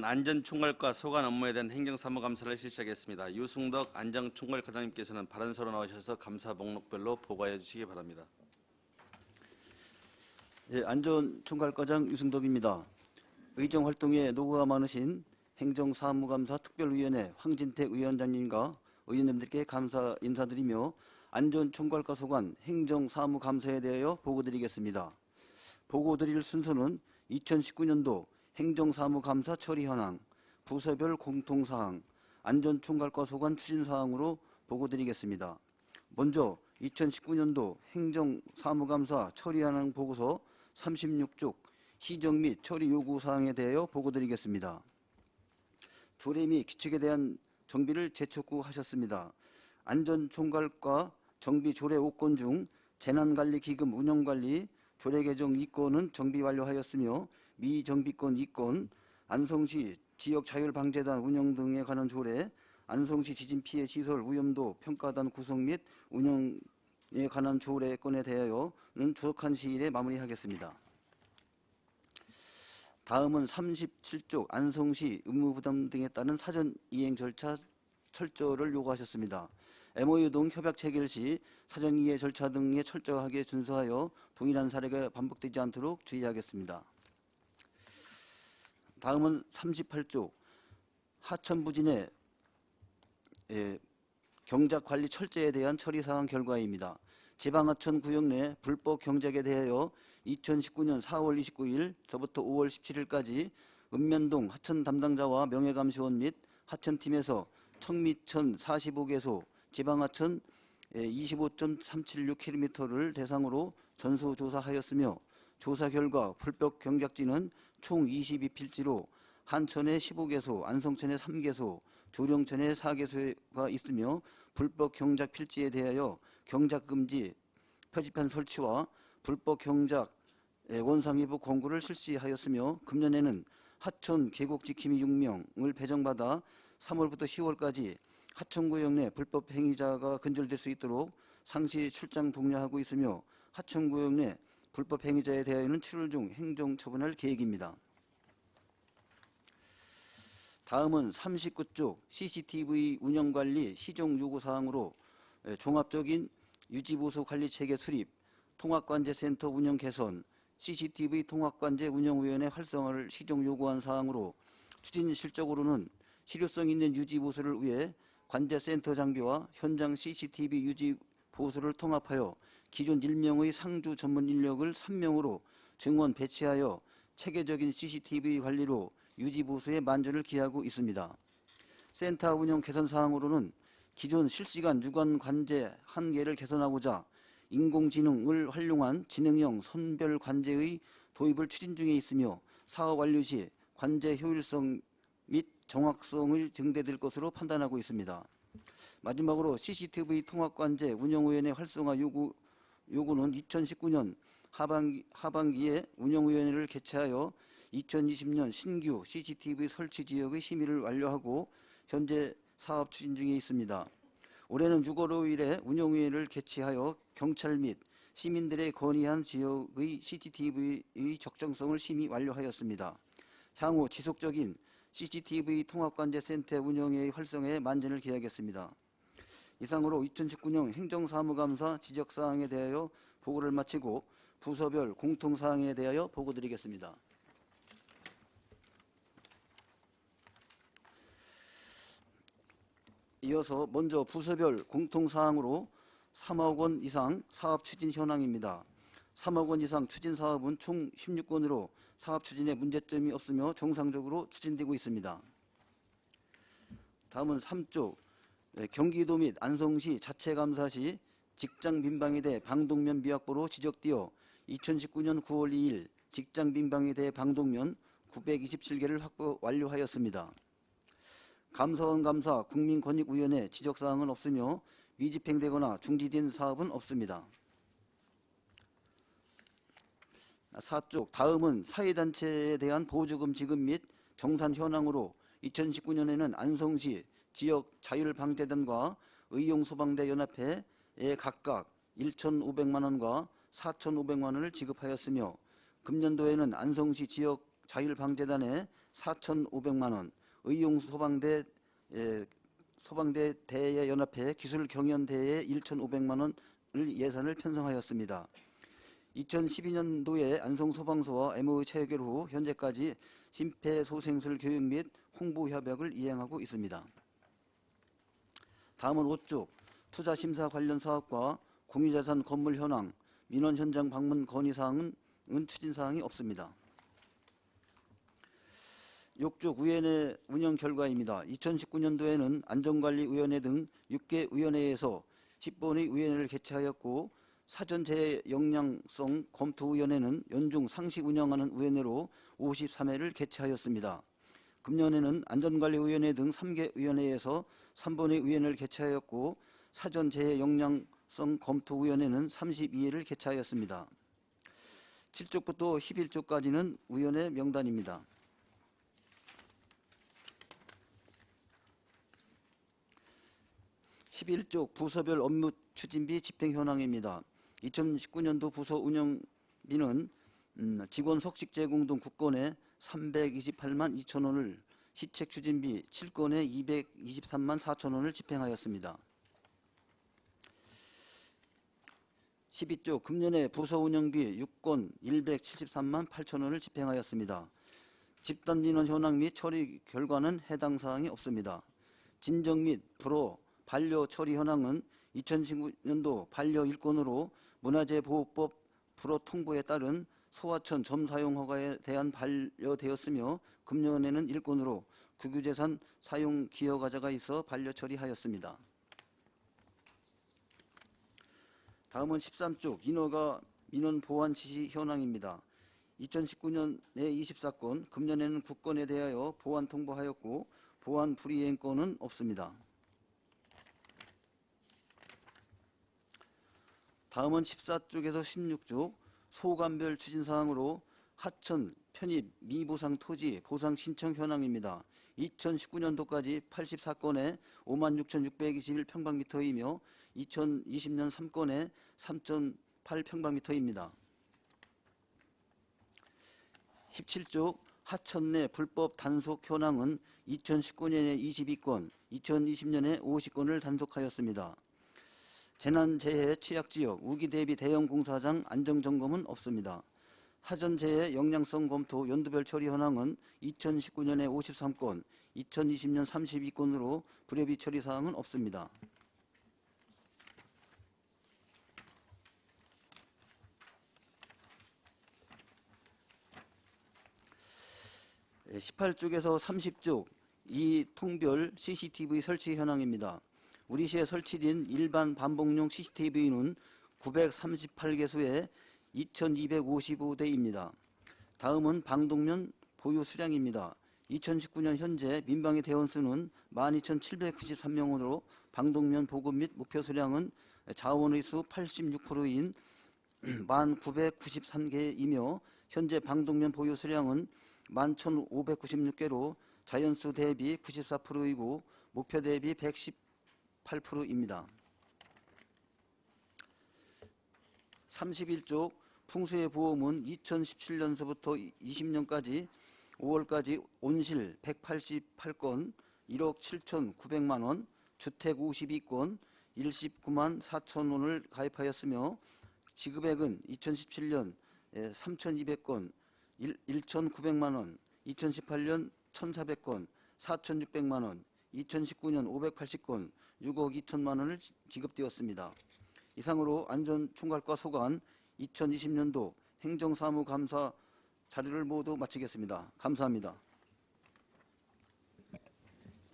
안전총괄과 소관 업무에 대한 행정사무감사를 실시하겠습니다. 유승덕 안전총괄과장님께서는 발언서로 나오셔서 감사 목록별로 보고해 주시기 바랍니다. 예, 안전총괄과장 유승덕입니다. 의정활동에 노고가 많으신 행정사무감사 특별위원회 황진택 위원장님과 의원님들께 감사 인사드리며 안전총괄과 소관 행정사무감사에 대하여 보고드리겠습니다. 보고드릴 순서는 2019년도 행정사무감사 처리 현황, 부서별 공통사항, 안전총괄과 소관 추진사항으로 보고드리겠습니다. 먼저 2019년도 행정사무감사 처리 현황 보고서 36쪽 시정 및 처리 요구사항에 대하여 보고드리겠습니다. 조례 및 규칙에 대한 정비를 재촉구하셨습니다. 안전총괄과 정비 조례 5건 중 재난관리기금 운영관리 조례 개정 2건은 정비 완료하였으며 미정비권 2건, 안성시 지역자율방재단 운영 등에 관한 조례, 안성시 지진피해 시설 위험도 평가단 구성 및 운영에 관한 조례 건에 대하여는 조속한 시일에 마무리하겠습니다. 다음은 37쪽 안성시 의무부담 등에 따른 사전 이행 절차 철저를 요구하셨습니다. MOU 등 협약 체결 시 사전 이행 절차 등에 철저하게 준수하여 동일한 사례가 반복되지 않도록 주의하겠습니다. 다음은 38쪽 하천부진의 경작관리 철저에 대한 처리사항 결과입니다. 지방하천 구역 내 불법 경작에 대하여 2019년 4월 29일서부터 5월 17일까지 읍면동 하천 담당자와 명예감시원 및 하천팀에서 청미천 45개소 지방하천 25.376km를 대상으로 전수조사하였으며 조사 결과 불법 경작지는 총 22필지로 한천에 15개소, 안성천에 3개소, 조령천에 4개소가 있으며 불법 경작 필지에 대하여 경작금지 표지판 설치와 불법 경작 원상회부 권고를 실시하였으며 금년에는 하천 계곡 지킴이 6명을 배정받아 3월부터 10월까지 하천구역 내 불법 행위자가 근절될 수 있도록 상시 출장 독려하고 있으며 하천구역 내 불법 행위자에 대하여는 7월 중 행정처분할 계획입니다. 다음은 39쪽 CCTV 운영관리 시정 요구사항으로 종합적인 유지보수 관리체계 수립, 통합관제센터 운영 개선, CCTV 통합관제 운영위원회 활성화를 시정 요구한 사항으로 추진 실적으로는 실효성 있는 유지보수를 위해 관제센터 장비와 현장 CCTV 유지보수를 통합하여 기존 1명의 상주 전문 인력을 3명으로 증원 배치하여 체계적인 CCTV 관리로 유지보수에 만전을 기하고 있습니다. 센터 운영 개선 사항으로는 기존 실시간 유관 관제 한계를 개선하고자 인공지능을 활용한 지능형 선별 관제의 도입을 추진 중에 있으며 사업 완료 시 관제 효율성 및 정확성을 증대될 것으로 판단하고 있습니다. 마지막으로 CCTV 통합관제 운영위원회 활성화 요구는 2019년 하반기에 운영위원회를 개최하여 2020년 신규 CCTV 설치 지역의 심의를 완료하고 현재 사업 추진 중에 있습니다. 올해는 6월 5일에 운영위원회를 개최하여 경찰 및 시민들의 건의한 지역의 CCTV의 적정성을 심의 완료하였습니다. 향후 지속적인 CCTV 통합관제센터 운영의 활성화에 만전을 기하겠습니다. 이상으로 2019년 행정사무감사 지적사항에 대하여 보고를 마치고 부서별 공통사항에 대하여 보고드리겠습니다. 이어서 먼저 부서별 공통사항으로 3억 원 이상 사업 추진 현황입니다. 3억 원 이상 추진 사업은 총 16건으로 사업 추진에 문제점이 없으며 정상적으로 추진되고 있습니다. 다음은 3조 경기도 및 안성시 자체감사 시 직장 빈방에 대해 방독면 미확보로 지적되어 2019년 9월 2일 직장 빈방에 대해 방독면 927개를 확보 완료하였습니다. 감사원 감사 국민권익위원회 지적사항은 없으며 미집행되거나 중지된 사업은 없습니다. 4쪽 다음은 사회단체에 대한 보조금 지급 및 정산 현황으로 2019년에는 안성시 지역자율방재단과 의용소방대 연합회에 각각 1,500만 원과 4,500만 원을 지급하였으며 금년도에는 안성시 지역 자율방재단에 4,500만 원, 의용소방대 대회 연합회 기술경연대회에 1,500만 원을 예산을 편성하였습니다. 2012년도에 안성소방서와 MOU 체결 후 현재까지 심폐소생술 교육 및 홍보 협약을 이행하고 있습니다. 다음은 5쪽 투자심사 관련 사업과 공유자산 건물 현황, 민원 현장 방문 건의사항은 추진사항이 없습니다. 6쪽 위원회 운영 결과입니다. 2019년도에는 안전관리위원회 등 6개 위원회에서 10번의 위원회를 개최하였고 사전재해 역량성 검토위원회는 연중 상시 운영하는 위원회로 53회를 개최하였습니다. 금년에는 안전관리위원회 등 3개 위원회에서 3번의 위원회를 개최하였고 사전재해 역량성 검토위원회는 32회를 개최하였습니다. 7쪽부터 11쪽까지는 위원회 명단입니다. 11쪽 부서별 업무 추진비 집행 현황입니다. 2019년도 부서 운영비는 직원 석식 제공 등 9건에 328만 2천 원을, 시책 추진비 7건에 223만 4천 원을 집행하였습니다. 12쪽 금년에 부서 운영비 6건 173만 8천 원을 집행하였습니다. 집단 민원 현황 및 처리 결과는 해당 사항이 없습니다. 진정 및 불허, 반려 처리 현황은 2019년도 반려 1건으로 문화재보호법 불허 통보에 따른 소하천 점사용 허가에 대한 반려되었으며 금년에는 1건으로 국유재산 사용 기여가자가 있어 반려 처리하였습니다. 다음은 13쪽 인허가 민원 보완 지시 현황입니다. 2019년에 24건, 금년에는 9건에 대하여 보완 통보하였고 보완 불이행 건은 없습니다. 다음은 14쪽에서 16쪽 소관별 추진사항으로 하천 편입 미보상 토지 보상 신청 현황입니다. 2019년도까지 84건에 56,621평방미터이며 2020년 3건에 3.8평방미터입니다. 17쪽 하천 내 불법 단속 현황은 2019년에 22건, 2020년에 50건을 단속하였습니다. 재난재해 취약지역 우기 대비 대형 공사장 안정점검은 없습니다. 사전재해 역량성 검토 연도별 처리 현황은 2019년에 53건, 2020년 32건으로 불여비 처리 사항은 없습니다. 18쪽에서 30쪽 이 통별 CCTV 설치 현황입니다. 우리 시에 설치된 일반 반복용 CCTV는 938개소에 2255대입니다. 다음은 방독면 보유 수량입니다. 2019년 현재 민방위 대원수는 12,793명으로 방독면 보급 및 목표 수량은 자원의 수 86%인 1993개이며 현재 방독면 보유 수량은 11,596개로 자연수 대비 94%이고 목표 대비 118%입니다. 31쪽 풍수해 보험은 2017년서부터 20년까지 5월까지 온실 188건 1억 7,900만 원, 주택 52건 19만 4천 원을 가입하였으며 지급액은 2017년 3,200건 1,900만 원, 2018년 1,400건 4,600만 원, 2019년 580건 6억 2천만 원을 지급되었습니다. 이상으로 안전총괄과 소관 2020년도 행정사무감사 자료를 모두 마치겠습니다. 감사합니다.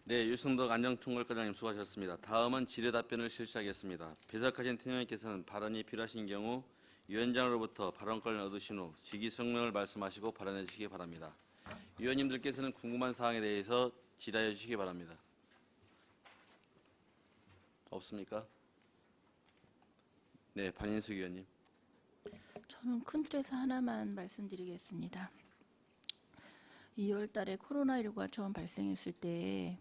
네, 유승덕 안전총괄과장님 수고하셨습니다. 다음은 질의답변을 실시하겠습니다. 배석하신 팀장님께서는 발언이 필요하신 경우 위원장으로부터 발언권을 얻으신 후 직위성명을 말씀하시고 발언해 주시기 바랍니다. 위원님들께서는 궁금한 사항에 대해서 질의해 주시기 바랍니다. 없습니까? 네, 반인숙 위원님. 저는 큰 틀에서 하나만 말씀드리겠습니다. 2월 달에 코로나19가 처음 발생했을 때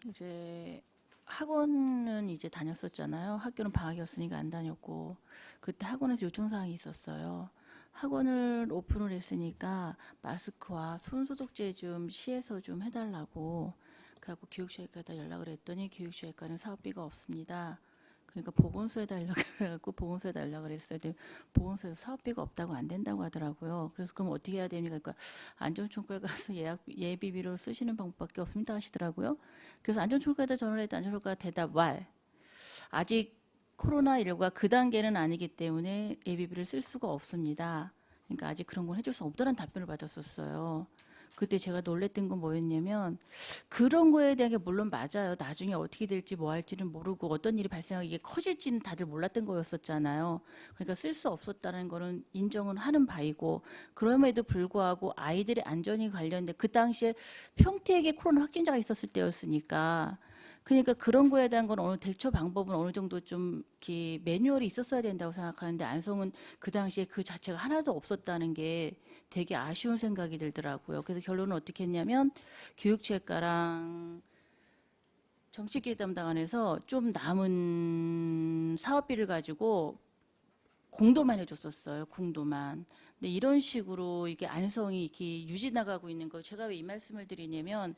이제 학원은 이제 다녔었잖아요. 학교는 방학이었으니까 안 다녔고 그때 학원에서 요청사항이 있었어요. 학원을 오픈을 했으니까 마스크와 손소독제 좀 시에서 좀 해달라고 그래갖고 교육처에다 연락을 했더니 교육처에는 사업비가 없습니다. 그러니까 보건소에다 연락을 해갖고 보건소에다 연락을 했어요. 근데 보건소에서 사업비가 없다고 안 된다고 하더라고요. 그래서 그럼 어떻게 해야 됩니까? 그러니까 안전총괄 가서 예비비로 쓰시는 방법밖에 없습니다 하시더라고요. 그래서 안전총괄에다 전화를 했더니 안전총괄 대답 왈. 아직 코로나19가 그 단계는 아니기 때문에 예비비를 쓸 수가 없습니다. 그러니까 아직 그런 건 해줄 수 없다는 답변을 받았었어요. 그때 제가 놀랬던 건 뭐였냐면 그런 거에 대한 게 물론 맞아요. 나중에 어떻게 될지 뭐 할지는 모르고 어떤 일이 발생하고 이게 커질지는 다들 몰랐던 거였었잖아요. 그러니까 쓸 수 없었다는 거는 인정은 하는 바이고 그럼에도 불구하고 아이들의 안전이 관련된 그 당시에 평택에 코로나 확진자가 있었을 때였으니까 그러니까 그런 거에 대한 건 어느 대처 방법은 어느 정도 좀 이렇게 매뉴얼이 있었어야 된다고 생각하는데 안성은 그 당시에 그 자체가 하나도 없었다는 게 되게 아쉬운 생각이 들더라고요. 그래서 결론은 어떻게 했냐면 교육체육과랑 정치기 담당안에서 좀 남은 사업비를 가지고 공도만 해줬었어요. 공도만. 근데 이런 식으로 이게 안성이 이렇게 유지 나가고 있는 거 제가 왜 이 말씀을 드리냐면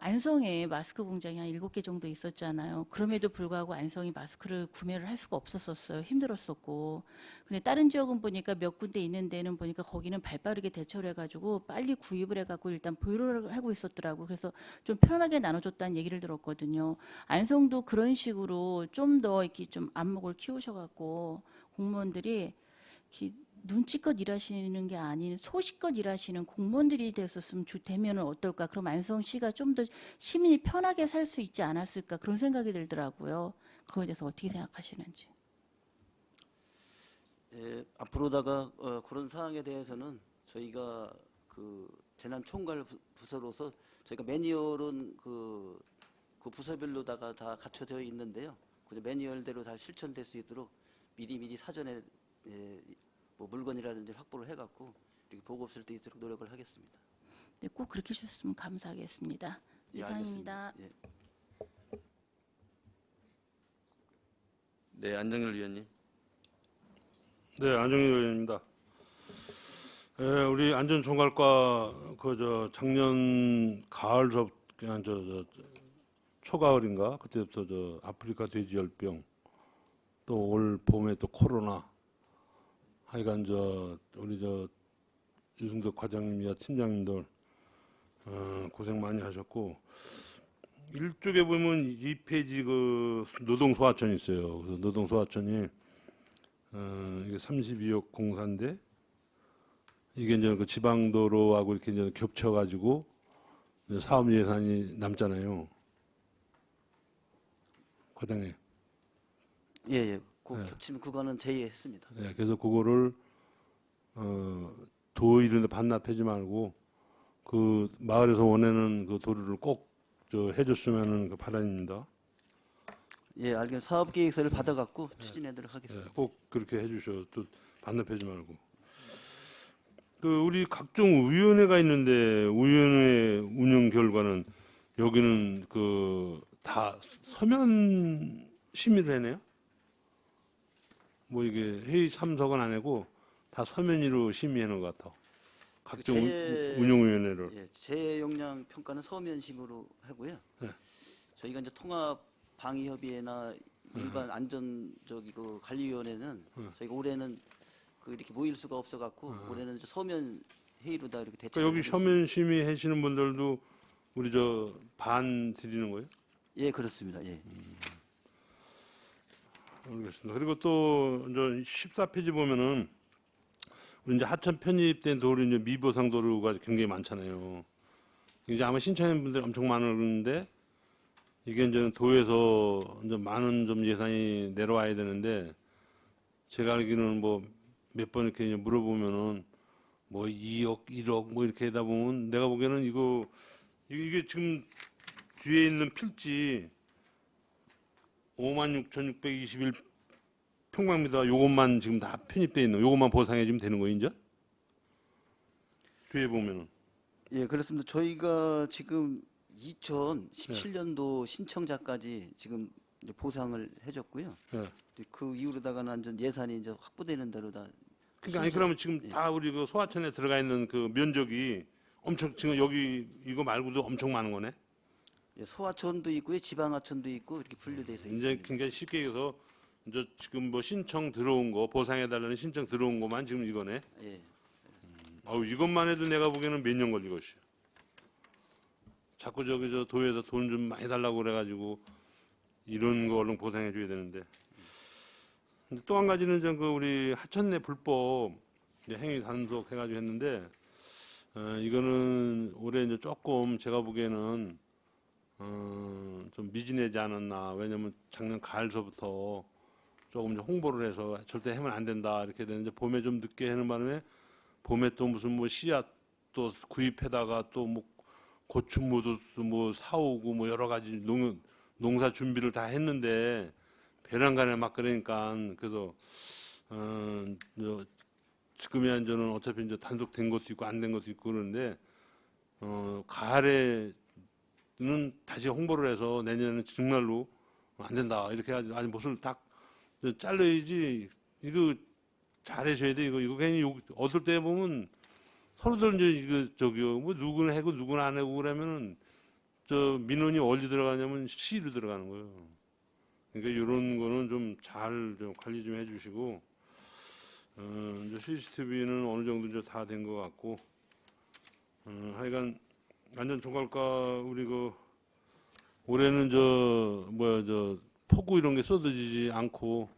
안성에 마스크 공장이 한 7개 정도 있었잖아요. 그럼에도 불구하고 안성이 마스크를 구매를 할 수가 없었어요. 힘들었었고. 근데 다른 지역은 보니까 몇 군데 있는 데는 보니까 거기는 발빠르게 대처를 해가지고 빨리 구입을 해갖고 일단 보유를 하고 있었더라고요. 그래서 좀 편하게 나눠줬다는 얘기를 들었거든요. 안성도 그런 식으로 좀 더 이렇게 좀 안목을 키우셔갖고 공무원들이 이렇게 눈치껏 일하시는 게 아닌 소식껏 일하시는 공무원들이 되면 어떨까? 그럼 안성시가 좀 더 시민이 편하게 살 수 있지 않았을까? 그런 생각이 들더라고요. 그거에 대해서 어떻게 생각하시는지. 예, 앞으로다가 그런 사항에 대해서는 저희가 그 재난총괄 부서로서 저희가 매뉴얼은 그 부서별로다가 다 갖춰져 있는데요. 그 매뉴얼대로 다 실천될 수 있도록 미리 사전에 뭐 물건이라든지 확보를 해갖고 이렇게 보고 없을 때 있도록 노력을 하겠습니다. 네, 꼭 그렇게 해주셨으면 감사하겠습니다. 예, 이상입니다. 알겠습니다. 예. 네, 안정열 위원님. 네, 안정일 의원입니다. 우리 안전총괄과 작년 가을서 그냥 초가을인가 그때부터 아프리카 돼지열병 또 올 봄에 또 코로나 하여간 우리 유승덕 과장님이야 팀장님들 고생 많이 하셨고 일쪽에 보면 2페이지 그 노동소하천이 있어요. 그래서 노동소하천이 이게 32억 공사인데 이게 이제 그 지방도로하고 이렇게 이제 겹쳐가지고 사업 예산이 남잖아요. 과장님. 예. 그 네. 겹치는 구간은 제의했습니다. 네, 그래서 그거를 도 이런 데 반납하지 말고 그 마을에서 원하는 그 도로를 꼭 해줬으면은 그 바람입니다. 예, 알겠습니다. 사업계획서를 받아갖고 추진해도록 하겠습니다. 네, 꼭 그렇게 해주셔. 또 반납하지 말고. 그 우리 각종 위원회가 있는데 위원회 운영 결과는 여기는 그 다 서면 심의를 해네요. 뭐 이게 회의 참석은 안 하고 다 서면으로 심의하는 것 같아. 각종 운영위원회를. 예, 제 역량 평가는 서면식으로 하고요. 네. 저희가 이제 통합 방위협의회나 일반 안전적이고 관리위원회는 저희가 올해는 그 이렇게 모일 수가 없어갖고 올해는 이제 서면 회의로 다 이렇게 대처. 그러니까 여기 서면 심의 하시는 분들도 우리 반 드리는 거예요? 예, 그렇습니다. 예. 알겠습니다. 그리고 또 14페이지 보면은 우리 이제 하천 편입된 도로 이제 미보상 도로가 굉장히 많잖아요. 이제 아마 신청한 분들이 엄청 많은데 이게 이제 도에서 이제 많은 좀 예산이 내려와야 되는데 제가 알기로는 뭐 몇 번 이렇게 이제 물어보면은 뭐 2억, 1억 뭐 이렇게 하다 보면 내가 보기에는 이게 지금 뒤에 있는 필지 56,621 평방미터 요것만 지금 다 편입돼 있는 요것만 보상해 주면 되는 거예요, 이제? 뒤에 보면은. 예, 그렇습니다. 저희가 지금 2017년도 신청자까지 지금 이제 보상을 해줬고요. 예. 그 이후로다가는 이제 예산이 이제 확보되는 대로 다 그러니까 아니 그러면 지금 예. 다 우리 그 소하천에 들어가 있는 그 면적이 엄청 지금 여기 이거 말고도 엄청 많은 거네. 예, 소하천도 있고요, 지방하천도 있고 이렇게 분류돼서 이제 있습니다. 굉장히 쉽게 얘기해서 이제 지금 뭐 신청 들어온 거 보상해달라는 신청 들어온 것만 지금 이거네. 예. 아우 이것만 해도 내가 보기에는 몇 년 걸리겠어. 자꾸 저기 저 도에서 돈 좀 많이 달라고 그래가지고 이런 거 얼른 보상해줘야 되는데. 근데 또 한 가지는 그 우리 하천 내 불법 이제 행위 단속 해가지고 했는데 이거는 올해 이제 조금 제가 보기에는 좀 미진하지 않았나. 왜냐면 작년 가을서부터 조금 이제 홍보를 해서 절대 하면 안 된다 이렇게 되는데 봄에 좀 늦게 하는 바람에 봄에 또 무슨 뭐 씨앗 또 구입해다가 또 뭐 고추무도 뭐 사오고 뭐 여러 가지 농사 준비를 다 했는데 배란간에 막 그러니까 그래서 지금이야 저는 어차피 이제 단속된 것도 있고 안 된 것도 있고 그러는데 가을에는 다시 홍보를 해서 내년에는 정말로 안 된다 이렇게 해가지고 아니 못을 딱 잘라야지 이거 잘해줘야 돼 이거 괜히 얻을 때 보면 서로들 이제 이거 저기요 뭐 누구는 하고 누구는 안 하고 그러면은 저 민원이 어디 들어가냐면 시로 들어가는 거예요. 그러니까 이런 거는 좀 잘 좀 관리 좀 해주시고 이제 CCTV는 어느 정도 이제 다 된 것 같고 하여간 안전 총괄과 우리 그 올해는 저 폭우 이런 게 쏟아지지 않고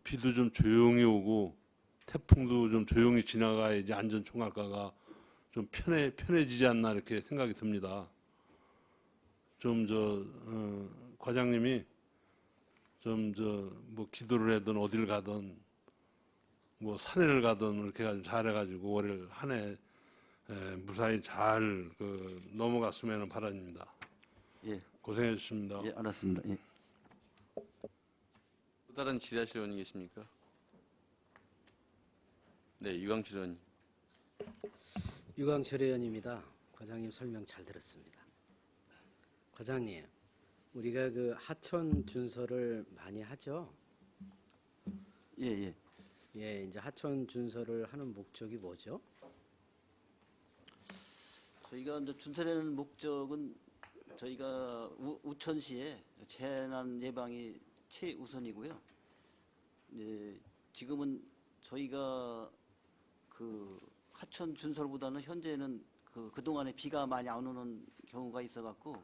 비도 좀 조용히 오고 태풍도 좀 조용히 지나가야지 안전 총괄과가 좀 편해지지 않나 이렇게 생각이 듭니다. 좀 과장님이 좀 뭐 기도를 하든 어딜 가든 뭐 산에를 가든 이렇게 해가지고 잘해가지고 올해 한 해 무사히 잘 넘어갔으면 바랍니다. 예, 고생해 주십니다. 예, 알았습니다. 예. 또 다른 질의하실 의원이 계십니까? 네, 유광철 의원님. 유광철 의원입니다. 과장님 설명 잘 들었습니다. 과장님, 우리가 그 하천 준설을 많이 하죠? 예, 예. 예, 이제 하천 준설을 하는 목적이 뭐죠? 저희가 이제 준설하는 목적은 저희가 우천시에 재난 예방이 최우선이고요. 예, 지금은 저희가 그 하천 준설보다는 현재는 그동안에 비가 많이 안 오는 경우가 있어갖고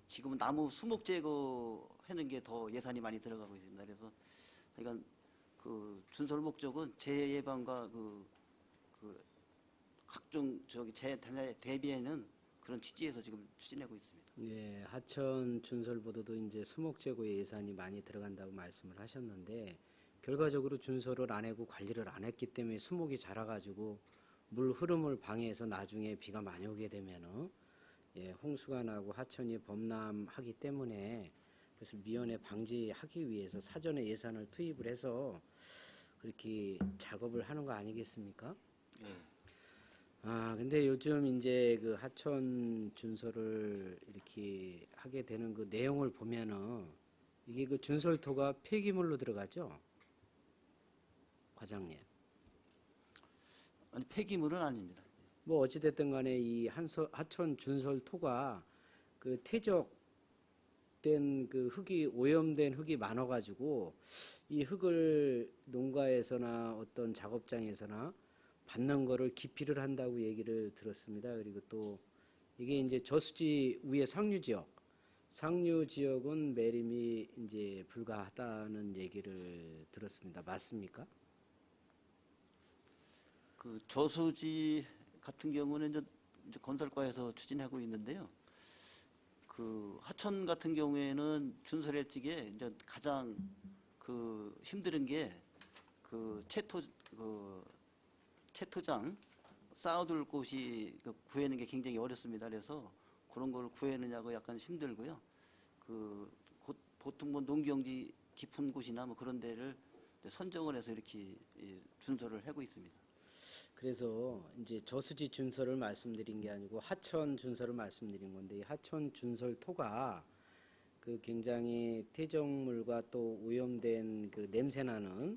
지금은 나무 수목 제거하는 게 더 예산이 많이 들어가고 있습니다. 그래서 하여간 그 준설 목적은 재해 예방과 그 각종 재해 대비에는 그런 취지에서 지금 추진하고 있습니다. 예, 하천 준설보다도 이제 수목 제고에 예산이 많이 들어간다고 말씀을 하셨는데 결과적으로 준설을 안 하고 관리를 안 했기 때문에 수목이 자라가지고 물 흐름을 방해해서 나중에 비가 많이 오게 되면은 예, 홍수가 나고 하천이 범람하기 때문에 그래서 미연에 방지하기 위해서 사전에 예산을 투입을 해서 그렇게 작업을 하는 거 아니겠습니까? 예. 근데 요즘 이제 그 하천 준설을 이렇게 하게 되는 그 내용을 보면은 이게 그 준설토가 폐기물로 들어가죠? 과장님. 아니 폐기물은 아닙니다. 뭐 어찌됐든 간에 이 하천 준설토가 그 퇴적된 그 흙이 오염된 흙이 많아가지고 이 흙을 농가에서나 어떤 작업장에서나 받는 거를 기피를 한다고 얘기를 들었습니다. 그리고 또 이게 이제 저수지 위에 상류 지역은 매림이 이제 불가하다는 얘기를 들었습니다. 맞습니까? 그 저수지 같은 경우는 이제 건설과에서 추진하고 있는데요. 그 하천 같은 경우에는 준설할 적에 이제 가장 그 힘든 게 그 채토장 쌓아둘 곳이 구하는 게 굉장히 어렵습니다. 그래서 그런 걸 구하느냐고 약간 힘들고요. 보통 뭐 농경지 깊은 곳이나 뭐 그런 데를 선정을 해서 이렇게 준설을 하고 있습니다. 그래서 이제 저수지 준설을 말씀드린 게 아니고 하천 준설을 말씀드린 건데 이 하천 준설토가 그 굉장히 퇴적물과 또 오염된 그 냄새나는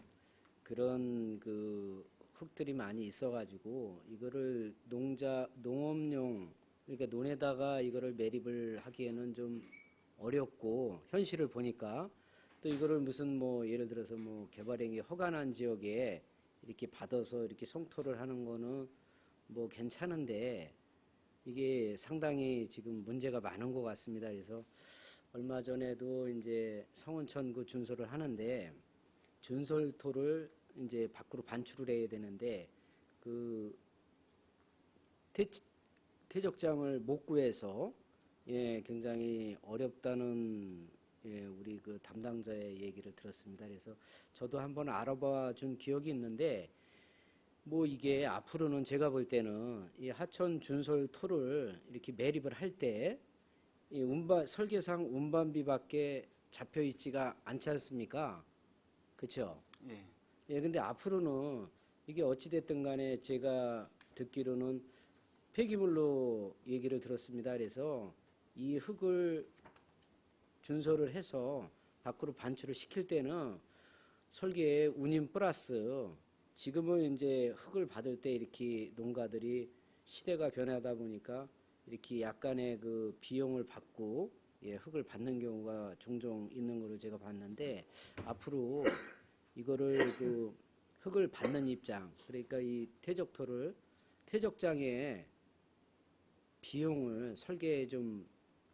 그런 그 흙들이 많이 있어가지고 이거를 농업용 그러니까 논에다가 이거를 매립을 하기에는 좀 어렵고 현실을 보니까 또 이거를 무슨 뭐 예를 들어서 뭐 개발행위 허가난 지역에 이렇게 받아서 이렇게 성토를 하는 거는 뭐 괜찮은데 이게 상당히 지금 문제가 많은 것 같습니다. 그래서 얼마 전에도 이제 성운천 그 준설을 하는데 준설토를 이제 밖으로 반출을 해야 되는데 그 퇴적장을 못 구해서 예, 굉장히 어렵다는 예, 우리 그 담당자의 얘기를 들었습니다. 그래서 저도 한번 알아봐 준 기억이 있는데 뭐 이게 앞으로는 제가 볼 때는 이 하천 준설 토를 이렇게 매립을 할 때 이 설계상 운반비밖에 잡혀 있지가 않지 않습니까? 그렇죠? 예. 예, 근데 앞으로는 이게 어찌됐든 간에 제가 듣기로는 폐기물로 얘기를 들었습니다. 그래서 이 흙을 준설을 해서 밖으로 반출을 시킬 때는 설계에 운임 플러스 지금은 이제 흙을 받을 때 이렇게 농가들이 시대가 변하다 보니까 이렇게 약간의 그 비용을 받고 예, 흙을 받는 경우가 종종 있는 거를 제가 봤는데 앞으로 이거를 그 흙을 받는 입장 그러니까 이 퇴적장에 비용을 설계에 좀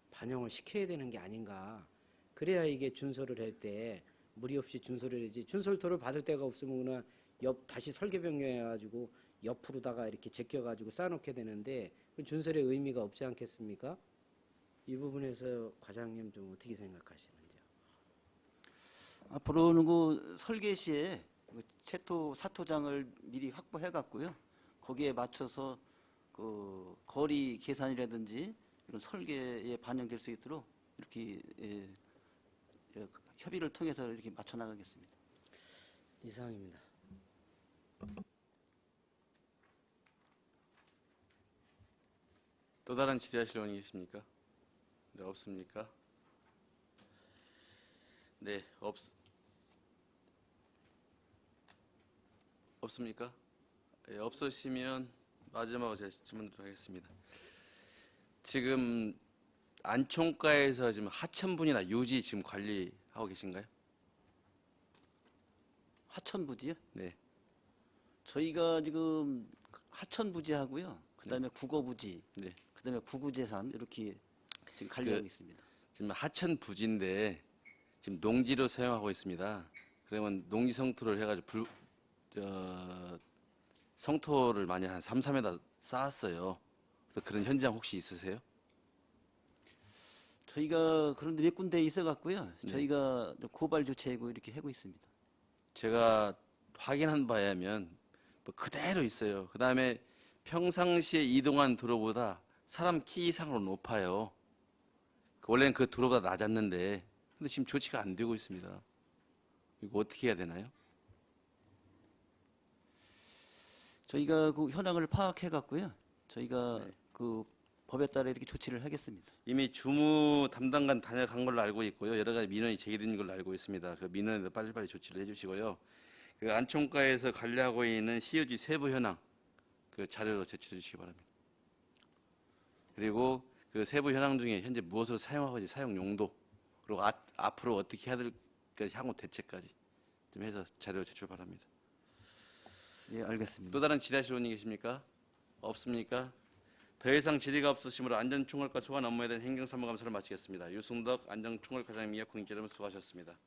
반영을 시켜야 되는 게 아닌가. 그래야 이게 준설을 할 때 무리 없이 준설을 해야지. 준설토를 받을 데가 없으면 그냥 다시 설계 변경해가지고 옆으로다가 이렇게 제껴가지고 쌓아놓게 되는데 그 준설의 의미가 없지 않겠습니까? 이 부분에서 과장님 좀 어떻게 생각하시는지요? 앞으로는 그 설계 시에 그 채토 사토장을 미리 확보해 갖고요. 거기에 맞춰서 그 거리 계산이라든지 이런 설계에 반영될 수 있도록 이렇게 협의를 통해서 이렇게 맞춰 나가겠습니다. 이상입니다. 또 다른 질의하실 의원이 계십니까? 네, 없습니까? 네, 없습니까? 예, 없으시면 마지막으로 제가 질문드리도록 하겠습니다. 지금 안총가에서 지금 하천분이나 유지 지금 관리하고 계신가요? 하천부지요? 네. 저희가 지금 하천부지 하고요. 그다음에 국어부지, 네. 그다음에 구구재산 이렇게 지금 관리하고 있습니다. 지금 하천 부지인데 지금 농지로 사용하고 있습니다. 그러면 농지 성토를 해가지고 성토를 많이 한 3m 쌓았어요. 그래서 그런 현장 혹시 있으세요? 저희가 그런데 몇 군데 있어 갖고요. 네. 저희가 고발 조치하고 이렇게 하고 있습니다. 제가 확인한 바에 하면 뭐 그대로 있어요. 그 다음에 평상시에 이동한 도로보다 사람 키 이상으로 높아요. 원래는 그 도로보다 낮았는데 근데 지금 조치가 안 되고 있습니다. 이거 어떻게 해야 되나요? 저희가 그 현황을 파악해 갖고요. 저희가 네. 그 법에 따라 이렇게 조치를 하겠습니다. 이미 주무 담당관 다녀간 걸로 알고 있고요. 여러 가지 민원이 제기된 걸로 알고 있습니다. 그 민원에도 빨리빨리 조치를 해주시고요. 그 안총가에서 관리하고 있는 시유지 세부 현황 그 자료로 제출해 주시기 바랍니다. 그리고 그 세부 현황 중에 현재 무엇으로 사용하고 있는지 사용 용도 그리고 앞으로 어떻게 해야 될까 향후 대책까지 좀 해서 자료 제출 바랍니다. 예, 알겠습니다. 또 다른 질의하실 의원이 계십니까? 없습니까? 더 이상 질의가 없으시므로 안전총괄과 소관 업무에 대한 행정사무감사를 마치겠습니다. 유승덕 안전총괄과장님과 국민께 여러분 수고하셨습니다.